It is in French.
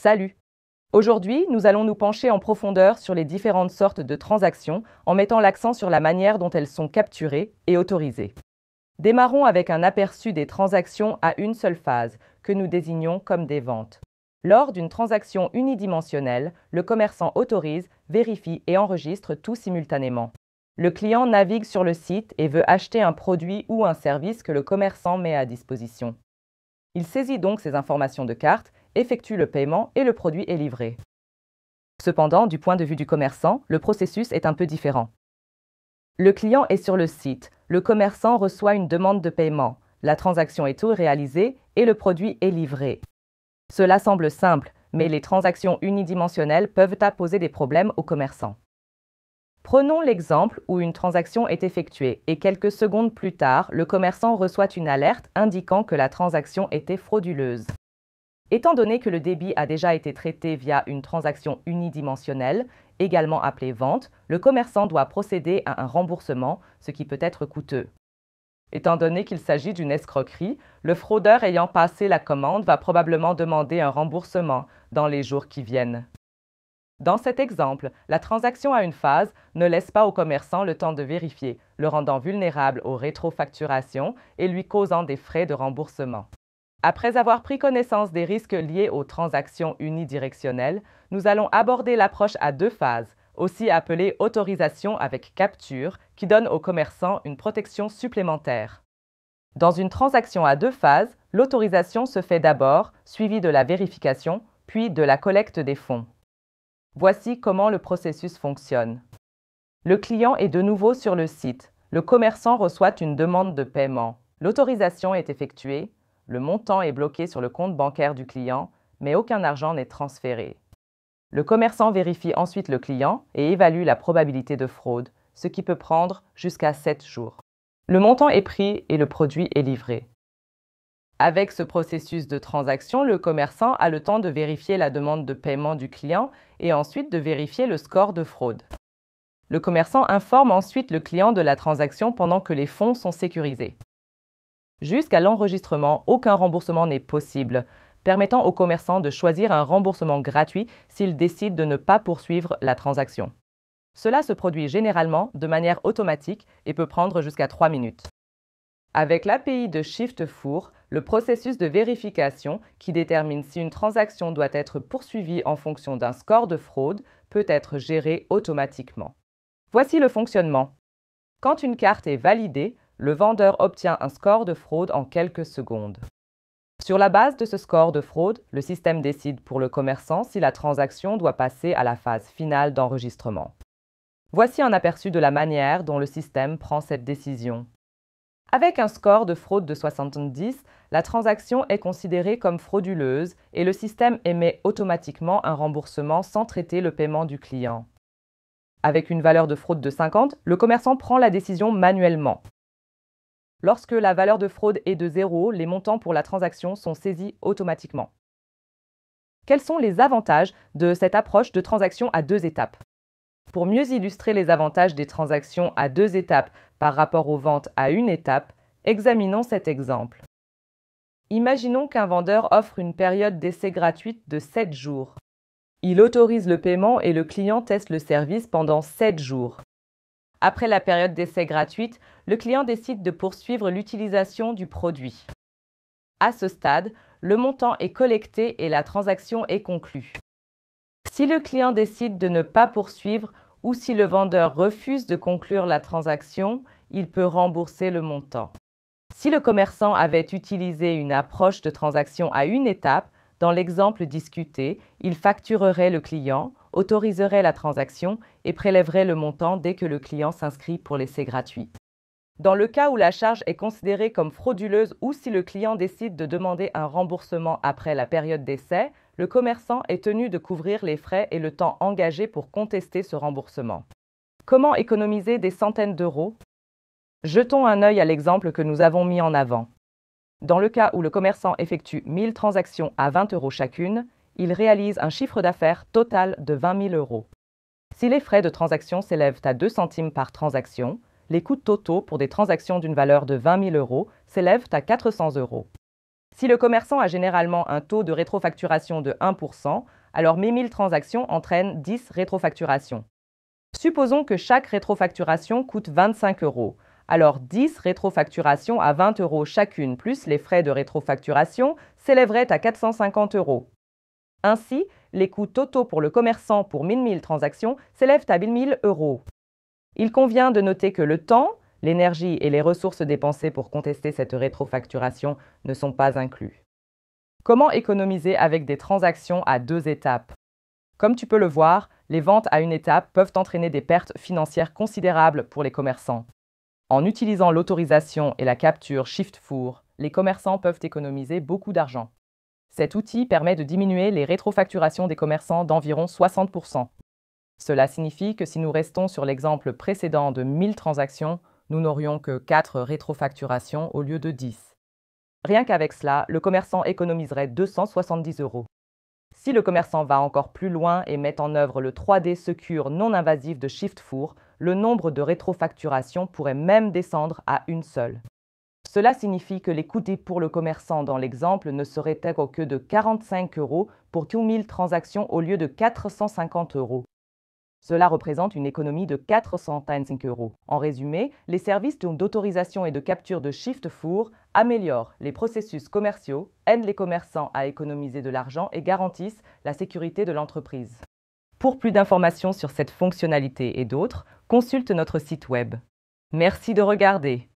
Salut! Aujourd'hui, nous allons nous pencher en profondeur sur les différentes sortes de transactions en mettant l'accent sur la manière dont elles sont capturées et autorisées. Démarrons avec un aperçu des transactions à une seule phase, que nous désignons comme des ventes. Lors d'une transaction unidimensionnelle, le commerçant autorise, vérifie et enregistre tout simultanément. Le client navigue sur le site et veut acheter un produit ou un service que le commerçant met à disposition. Il saisit donc ces informations de carte, effectue le paiement et le produit est livré. Cependant, du point de vue du commerçant, le processus est un peu différent. Le client est sur le site, le commerçant reçoit une demande de paiement, la transaction est réalisée et le produit est livré. Cela semble simple, mais les transactions unidimensionnelles peuvent poser des problèmes aux commerçants. Prenons l'exemple où une transaction est effectuée et quelques secondes plus tard, le commerçant reçoit une alerte indiquant que la transaction était frauduleuse. Étant donné que le débit a déjà été traité via une transaction unidimensionnelle, également appelée vente, le commerçant doit procéder à un remboursement, ce qui peut être coûteux. Étant donné qu'il s'agit d'une escroquerie, le fraudeur ayant passé la commande va probablement demander un remboursement dans les jours qui viennent. Dans cet exemple, la transaction à une phase ne laisse pas au commerçant le temps de vérifier, le rendant vulnérable aux rétrofacturations et lui causant des frais de remboursement. Après avoir pris connaissance des risques liés aux transactions unidirectionnelles, nous allons aborder l'approche à deux phases, aussi appelée autorisation avec capture, qui donne au commerçant une protection supplémentaire. Dans une transaction à deux phases, l'autorisation se fait d'abord, suivie de la vérification, puis de la collecte des fonds. Voici comment le processus fonctionne. Le client est de nouveau sur le site. Le commerçant reçoit une demande de paiement. L'autorisation est effectuée. Le montant est bloqué sur le compte bancaire du client, mais aucun argent n'est transféré. Le commerçant vérifie ensuite le client et évalue la probabilité de fraude, ce qui peut prendre jusqu'à 7 jours. Le montant est pris et le produit est livré. Avec ce processus de transaction, le commerçant a le temps de vérifier la demande de paiement du client et ensuite de vérifier le score de fraude. Le commerçant informe ensuite le client de la transaction pendant que les fonds sont sécurisés. Jusqu'à l'enregistrement, aucun remboursement n'est possible, permettant au commerçant de choisir un remboursement gratuit s'il décide de ne pas poursuivre la transaction. Cela se produit généralement de manière automatique et peut prendre jusqu'à 3 minutes. Avec l'API de Shift4, le processus de vérification qui détermine si une transaction doit être poursuivie en fonction d'un score de fraude peut être géré automatiquement. Voici le fonctionnement. Quand une carte est validée, le vendeur obtient un score de fraude en quelques secondes. Sur la base de ce score de fraude, le système décide pour le commerçant si la transaction doit passer à la phase finale d'enregistrement. Voici un aperçu de la manière dont le système prend cette décision. Avec un score de fraude de 70, la transaction est considérée comme frauduleuse et le système émet automatiquement un remboursement sans traiter le paiement du client. Avec une valeur de fraude de 50, le commerçant prend la décision manuellement. Lorsque la valeur de fraude est de 0, les montants pour la transaction sont saisis automatiquement. Quels sont les avantages de cette approche de transaction à deux étapes? Pour mieux illustrer les avantages des transactions à deux étapes par rapport aux ventes à une étape, examinons cet exemple. Imaginons qu'un vendeur offre une période d'essai gratuite de 7 jours. Il autorise le paiement et le client teste le service pendant 7 jours. Après la période d'essai gratuite, le client décide de poursuivre l'utilisation du produit. À ce stade, le montant est collecté et la transaction est conclue. Si le client décide de ne pas poursuivre ou si le vendeur refuse de conclure la transaction, il peut rembourser le montant. Si le commerçant avait utilisé une approche de transaction à une étape, dans l'exemple discuté, il facturerait le client, autoriserait la transaction et prélèverait le montant dès que le client s'inscrit pour l'essai gratuit. Dans le cas où la charge est considérée comme frauduleuse ou si le client décide de demander un remboursement après la période d'essai, le commerçant est tenu de couvrir les frais et le temps engagé pour contester ce remboursement. Comment économiser des centaines d'euros? Jetons un œil à l'exemple que nous avons mis en avant. Dans le cas où le commerçant effectue 1000 transactions à 20 euros chacune, il réalise un chiffre d'affaires total de 20 000 euros. Si les frais de transaction s'élèvent à 2 centimes par transaction, les coûts totaux pour des transactions d'une valeur de 20 000 euros s'élèvent à 400 euros. Si le commerçant a généralement un taux de rétrofacturation de 1%, alors mes 1000 transactions entraînent 10 rétrofacturations. Supposons que chaque rétrofacturation coûte 25 €. Alors 10 rétrofacturations à 20 € chacune plus les frais de rétrofacturation s'élèveraient à 450 €. Ainsi, les coûts totaux pour le commerçant pour 1000 transactions s'élèvent à 1000 €. Il convient de noter que le temps, l'énergie et les ressources dépensées pour contester cette rétrofacturation ne sont pas inclus. Comment économiser avec des transactions à 2 étapes? Comme tu peux le voir, les ventes à une étape peuvent entraîner des pertes financières considérables pour les commerçants. En utilisant l'autorisation et la capture Shift4, les commerçants peuvent économiser beaucoup d'argent. Cet outil permet de diminuer les rétrofacturations des commerçants d'environ 60%. Cela signifie que si nous restons sur l'exemple précédent de 1000 transactions, nous n'aurions que 4 rétrofacturations au lieu de 10. Rien qu'avec cela, le commerçant économiserait 270 €. Si le commerçant va encore plus loin et met en œuvre le 3D Secure non invasif de Shift4, le nombre de rétrofacturations pourrait même descendre à une seule. Cela signifie que les coûts pour le commerçant dans l'exemple ne seraient que de 45 € pour 1000 transactions au lieu de 450 €. Cela représente une économie de 405 €. En résumé, les services d'autorisation et de capture de Shift4 améliorent les processus commerciaux, aident les commerçants à économiser de l'argent et garantissent la sécurité de l'entreprise. Pour plus d'informations sur cette fonctionnalité et d'autres, consulte notre site web. Merci de regarder.